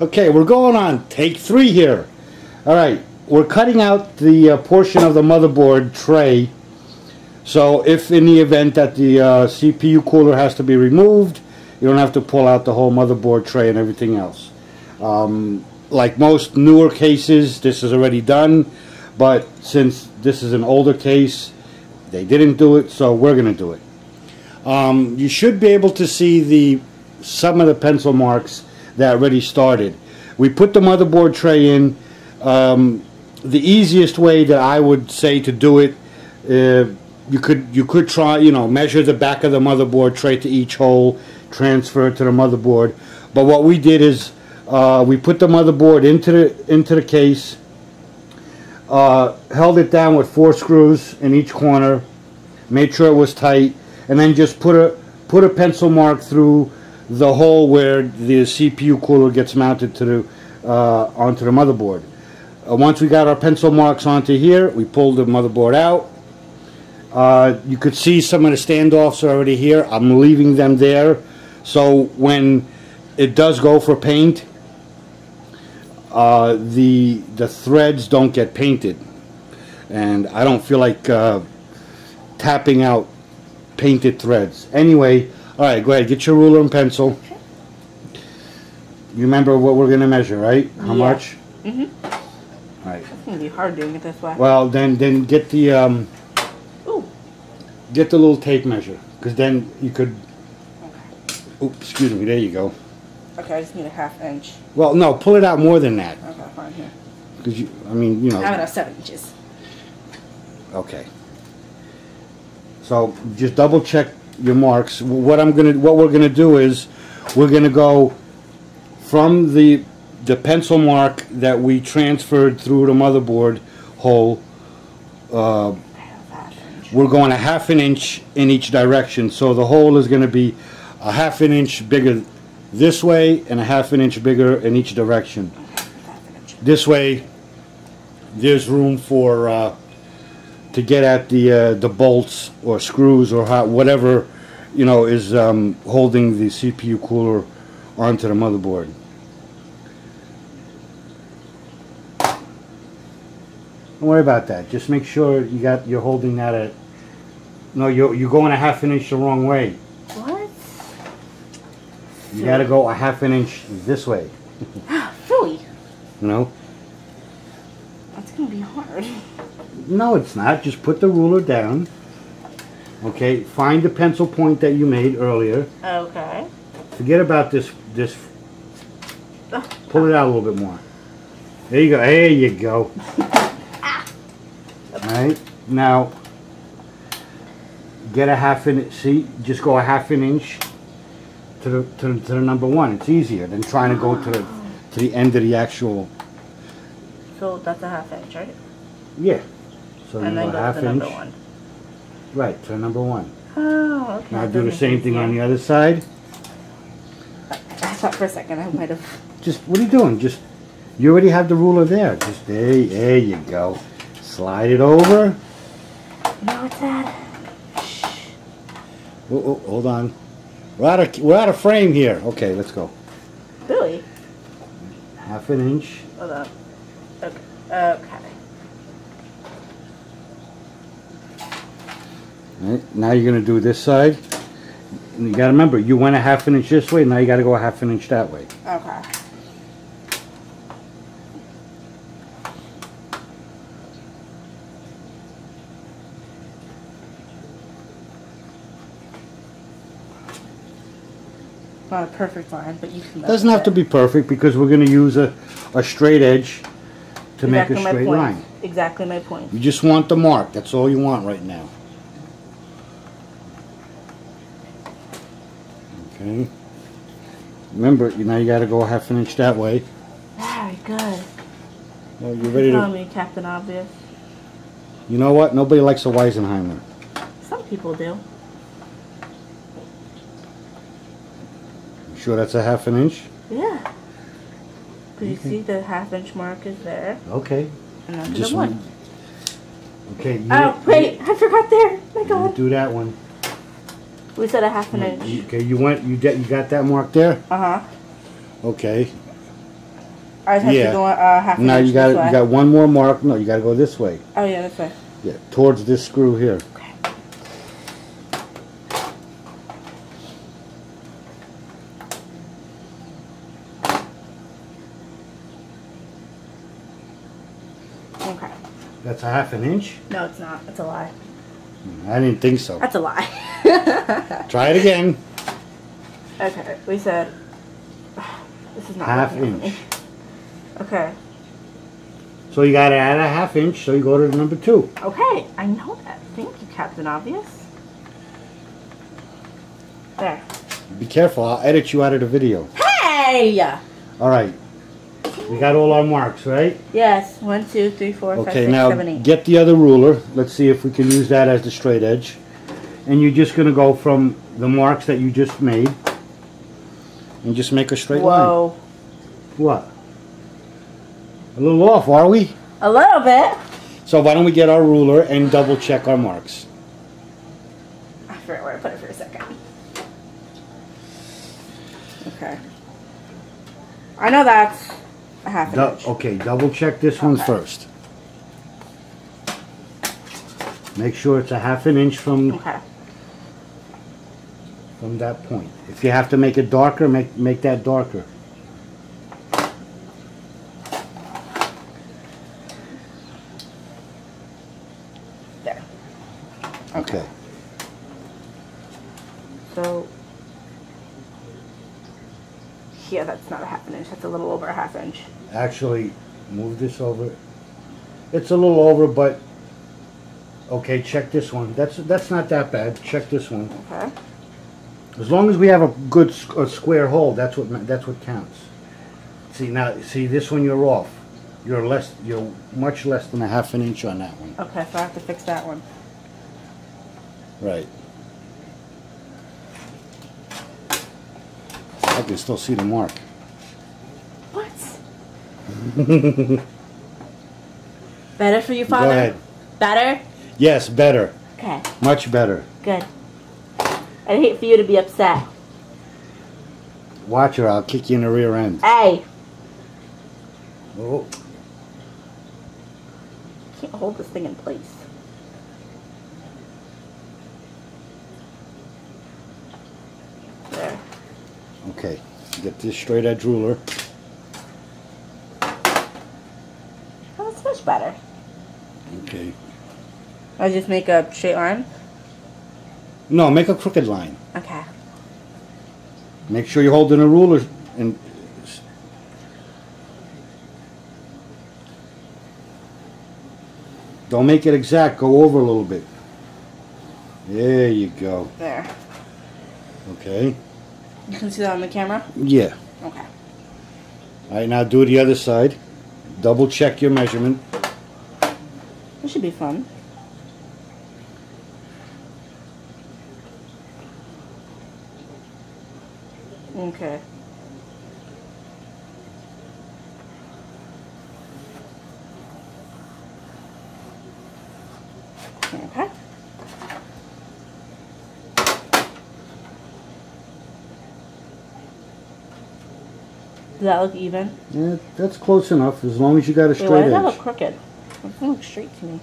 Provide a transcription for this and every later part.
Okay, we're going on take 3 here. Alright, we're cutting out the portion of the motherboard tray. So if in the event that the CPU cooler has to be removed, you don't have to pull out the whole motherboard tray and everything else. Like most newer cases, this is already done. But since this is an older case, they didn't do it, so we're going to do it. You should be able to see some of the pencil marks that already started. We put the motherboard tray in. The easiest way that I would say to do it, you could try, measure the back of the motherboard tray to each hole, transfer it to the motherboard. But what we did is we put the motherboard into the case, held it down with 4 screws in each corner, made sure it was tight, and then just put a pencil mark through the hole where the CPU cooler gets mounted to onto the motherboard. Once we got our pencil marks onto here, we pulled the motherboard out. You could see some of the standoffs are already here. I'm leaving them there, so when it does go for paint, the threads don't get painted, and I don't feel like tapping out painted threads. Anyway, alright, go ahead, get your ruler and pencil. Okay. You remember what we're going to measure, right? How much? Mm-hmm. Alright. It's going to be hard doing it this way. Well, then get the get the little tape measure, because then you could... Okay. Oops, excuse me, there you go. Okay, I just need a 1/2 inch. Well, no, pull it out more than that. Okay, fine, here. Because I mean, you know... I'm at 7 inches. Okay. So just double check your marks. What we're gonna do is we're gonna go from the pencil mark that we transferred through the motherboard hole. We're going a 1/2 inch in each direction, so the hole is going to be a 1/2 inch bigger this way and a 1/2 inch bigger in each direction. This way, there's room for to get at the bolts or screws or whatever is holding the CPU cooler onto the motherboard. Don't worry about that. Just make sure you're holding that at. No, you're going a 1/2 inch the wrong way. What? You got to go a 1/2 inch this way. Really? No. That's gonna be hard. No, it's not. Just put the ruler down. Okay. Find the pencil point that you made earlier. Okay. Forget about this. Pull it out a little bit more. There you go. There you go. Alright, now get a 1/2 inch. See, just go a 1/2 inch to the number 1. It's easier than trying to go to the end of the actual. So that's a 1/2 inch, right? Yeah. So and then go go a 1/2 to the inch. number 1. Right, to the number 1. Oh, okay. Now do the same thing on the other side. I thought for a second I might have. Just what are you doing? You already have the ruler there. Just there you go. Slide it over. No, it's that. Oh, hold on. We're out of frame here. Okay, let's go. Really? 1/2 inch. Hold on. Okay. Okay. All right, now you're going to do this side. And you got to remember, you went a 1/2 inch this way. Now you got to go a 1/2 inch that way. Okay. Not a perfect line, but you can. Doesn't have to be perfect because we're going to use a straight edge to make a straight line. Exactly my point. You just want the mark. That's all you want right now. Okay. Remember, now you got to go a 1/2 inch that way. Very good. Well, you're ready Tell to. me, Captain Obvious. You know what? Nobody likes a Weisenheimer. Some people do. Sure that's a 1/2 inch? Yeah. But you see the 1/2 inch mark is there. Okay. And then Just the 1. Okay. Oh, wait, I forgot there. My God. Do that one. We said a 1/2 inch. Okay, you got that mark there? Uh-huh. Okay. I just have to go half an Now inch you got this way. you got one more mark. No, you got to go this way. Oh yeah, this way. Yeah, towards this screw here. Okay. Okay. That's a half an inch? No, it's not. It's a lie. I didn't think so. That's a lie. Try it again. Okay, we said this is not Half working out for inch. me. Okay. So you got to add a half inch, so you go to number 2. Okay, I know that. Thank you, Captain Obvious. There. Be careful, I'll edit you out of the video. Hey! All right. We got all our marks, right? Yes. 1, 2, 3, 4, 5, Okay, 6, now 7, 8. get the other ruler. Let's see if we can use that as the straight edge. And you're just going to go from the marks that you just made and just make a straight line. Whoa. What? A little off, are we? A little bit. So why don't we get our ruler and double check our marks? I forgot where I put it for a second. Okay. I know that's a half an inch. Okay, double check this one first. Make sure it's a half an inch from that point. If you have to make it darker, make that darker. There. Okay. So, yeah, that's not a half an inch. That's a little over a half inch. Actually, move this over. It's a little over, but okay. Check this one. That's not that bad. Check this one. Okay. As long as we have a good square hole, that's what counts. See now, see this one you're off. You're much less than a half an inch on that one. Okay, so I have to fix that one. Right. I can still see the mark. What? Better for you, Father? Go ahead. Better? Yes, better. Okay, Much better. good. I'd hate for you to be upset. Watch her, I'll kick you in the rear end. Hey! Oh. Can't hold this thing in place. There. Okay, get this straight edge ruler. Oh, that's much better. Okay. I just make a straight line? No, make a crooked line. Okay. Make sure you're holding a ruler and don't make it exact, go over a little bit. There you go. There. Okay. You can see that on the camera? Yeah. Okay. Alright, now do the other side. Double check your measurement. This should be fun. Okay. Okay. Does that look even? Yeah, that's close enough as long as you got a Wait, straight why does that edge. look crooked? It doesn't look straight to me.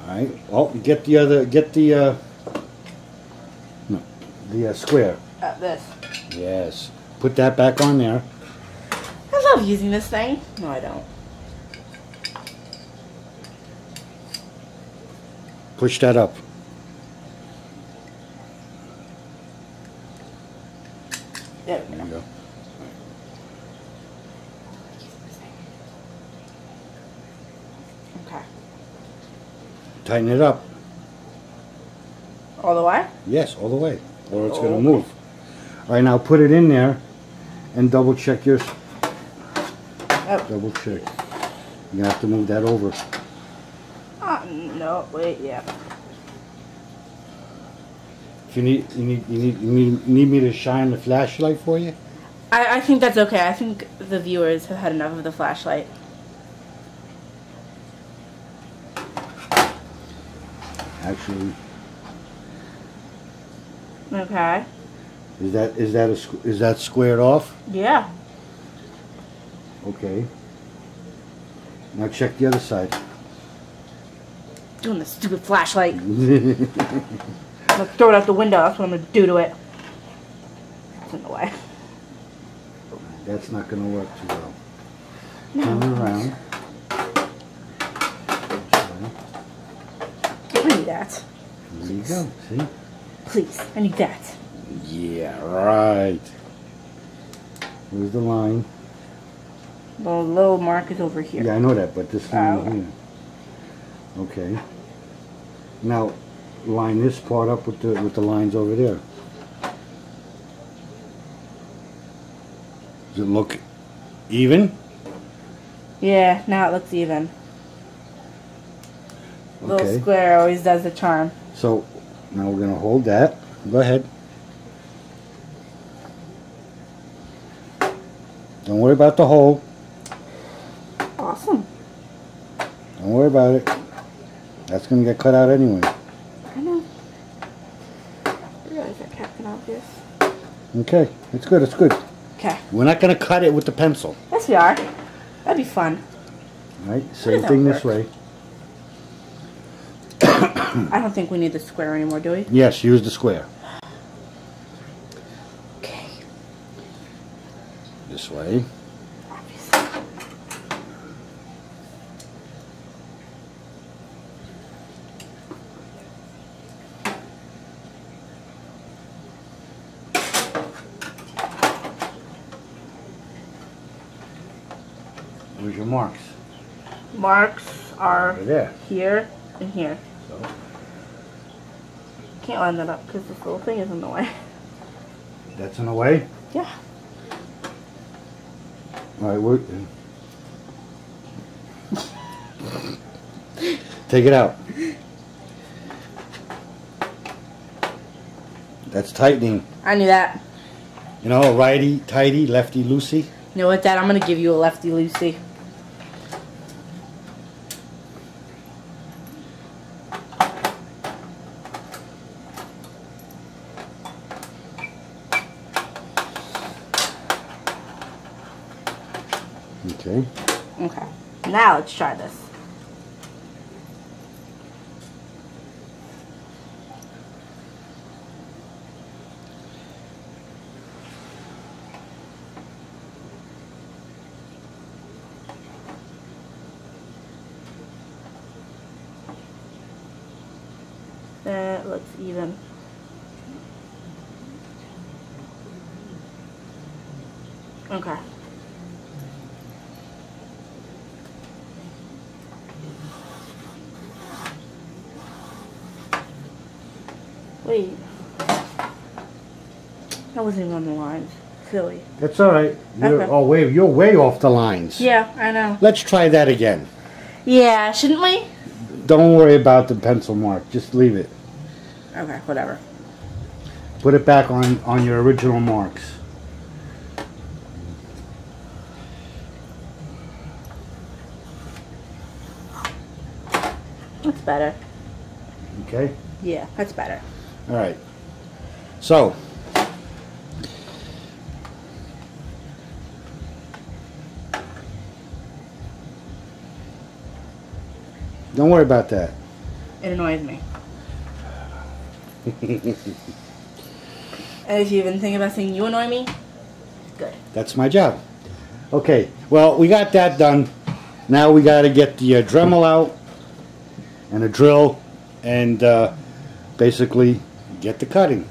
Alright. Oh, get the square. This. Yes. Put that back on there. I love using this thing. No, I don't. Push that up. There we There you go. go. Okay. Tighten it up. All the way? Yes, all the way. Or it's Oh, going to okay. move. Alright, now put it in there and double check yours. Oh. Double check. You have to move that over. No, wait, yeah. If you need me to shine the flashlight for you? I think that's okay. I think the viewers have had enough of the flashlight. Actually, Okay. Is that squared off? Yeah. Okay. Now check the other side. Doing the stupid flashlight. I'm gonna throw it out the window. That's what I'm gonna do to it. It's in the way. That's not gonna work too well. No. Turn it around. I need that. There you go. See? Please, I need that. Yeah, right. Where's the line? The little mark is over here. Yeah, I know that, but this line Oh. here. Okay. Now, line this part up with the lines over there. Does it look even? Yeah, now it looks even. Okay. Little square always does the charm. So, now we're going to hold that. Go ahead. Don't worry about the hole. Awesome. Don't worry about it. That's going to get cut out anyway. I know. I realize that Captain Obvious. Okay, it's good, it's good. Okay. We're not going to cut it with the pencil. Yes, we are. That'd be fun. Right, same thing this way. I don't think we need the square anymore, do we? Yes, use the square. Okay. This way. Obviously. Where's your marks? Marks are Right there. here and here. So, Can't line that up because this little thing is in the way. that's in the way? Yeah. Alright, we're... Take it out. That's tightening. I knew that. You know, righty tighty, lefty loosey. You know what, Dad? I'm gonna give you a lefty loosey. Okay. Okay. Now let's try this. That looks even. Okay. Wait. That wasn't even on the lines. Silly. That's alright. You're, Okay. you're way off the lines. Yeah, I know. Let's try that again. Yeah, shouldn't we? Don't worry about the pencil mark. Just leave it. Okay, whatever. Put it back on your original marks. That's better. Okay? Yeah, that's better. Alright. So, don't worry about that. It annoys me. And if you even think about saying you annoy me, good. That's my job. Okay, well, we got that done. Now we got to get the Dremel out and a drill and basically get the cutting.